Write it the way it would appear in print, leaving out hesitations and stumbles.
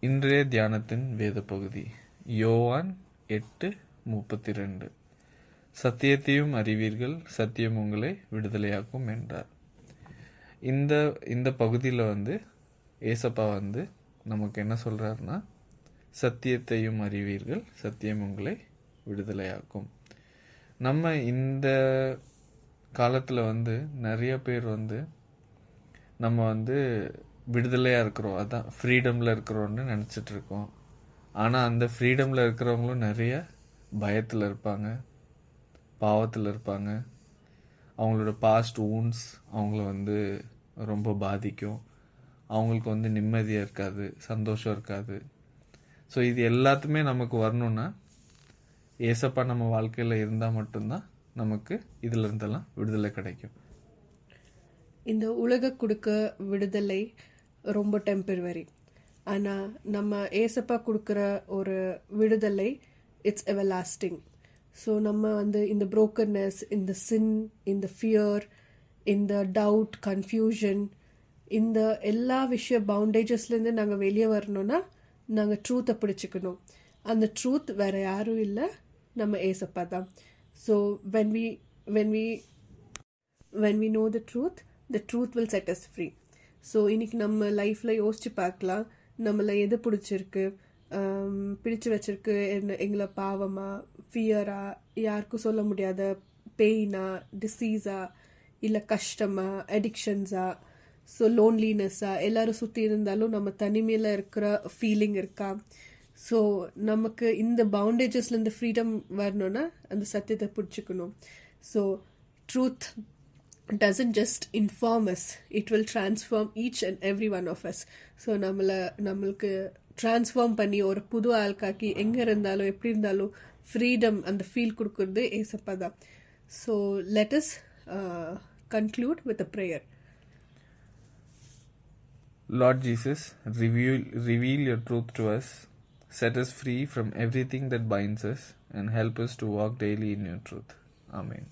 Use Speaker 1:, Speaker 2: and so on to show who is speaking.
Speaker 1: இன்றைய தியானத்தின் வேத பகுதி யோவான் 8:32. சத்தியத்தையும் அறிவீர்கள், சத்தியம் உங்களை விடுதலையாக்கும் என்றார். இந்த பகுதியில் ஏசப்பா நமக்கு என்ன சொல்கிறாருன்னா, சத்தியத்தையும் அறிவீர்கள், சத்தியம் உங்களை விடுதலையாக்கும். நம்ம இந்த காலத்தில் நிறைய பேர் நம்ம விடுதலையாக இருக்கிறோம், அதான் ஃப்ரீடமில் இருக்கிறோன்னு நினச்சிட்டு இருக்கோம். ஆனால் அந்த ஃப்ரீடமில் இருக்கிறவங்களும் நிறைய பயத்தில் இருப்பாங்க, பாவத்தில் இருப்பாங்க. அவங்களோட பாஸ்ட் வூண்ட்ஸ் அவங்கள ரொம்ப பாதிக்கும். அவங்களுக்கு நிம்மதியாக இருக்காது, சந்தோஷம் இருக்காது. ஸோ இது எல்லாத்துமே நமக்கு வரணுன்னா ஏசப்பா நம்ம வாழ்க்கையில் இருந்தால் மட்டும்தான் நமக்கு இதில் இருந்தெல்லாம் விடுதலை கிடைக்கும்.
Speaker 2: இந்த உலக கொடுக்க விடுதலை ரொம்ப டெம்பரவரி. ஆனால் நம்ம ஏசப்பா கொடுக்குற ஒரு விடுதலை இட்ஸ் எவர்லாஸ்டிங். ஸோ நம்ம இந்த ப்ரோக்கன்னஸ், இந்த சின், இந்த ஃபியர், இந்த டவுட், கன்ஃபியூஷன், இந்த எல்லா பவுண்டேஜஸ்லேருந்து நாங்கள் வெளியே வரணும்னா நாங்கள் ட்ரூத்தை பிடிச்சிக்கணும். அந்த ட்ரூத் வேறு யாரும் இல்லை, நம்ம ஏசப்பா தான். So when we know the truth will set us free. So இன்னைக்கு நம்ம லைஃப்பில் யோசிச்சு பார்க்கலாம், நம்மளை எது பிடிச்சிருக்கு, பிடிச்சு வச்சிருக்கு, எங்களை பாவமா, ஃபியரா, யாருக்கும் சொல்ல முடியாத பெயினா, டிசீஸா, இல்லை கஷ்டமா, அடிக்ஷன்ஸா, ஸோ லோன்லினஸ்ஸா, எல்லாரும் சுற்றி இருந்தாலும் நம்ம தனிமையில் இருக்கிற ஃபீலிங் இருக்கா. ஸோ நமக்கு இந்த பவுண்டேஜஸ்லேருந்து ஃப்ரீடம் வரணும்னா அந்த சத்தியத்தை பிடிச்சிக்கணும். So truth doesn't just inform us, it will transform each and every one of us. So நம்மளுக்கு ட்ரான்ஸ்ஃபார்ம் பண்ணி ஒரு புது ஆள்காக்கி எங்கே இருந்தாலும் எப்படி இருந்தாலும் ஃப்ரீடம் அந்த ஃபீல் கொடுக்குறது ஏசப்பா தான். So let us conclude with a prayer.
Speaker 1: Lord Jesus, reveal your truth to us, set us free from everything that binds us, and help us to walk daily in your truth. Amen.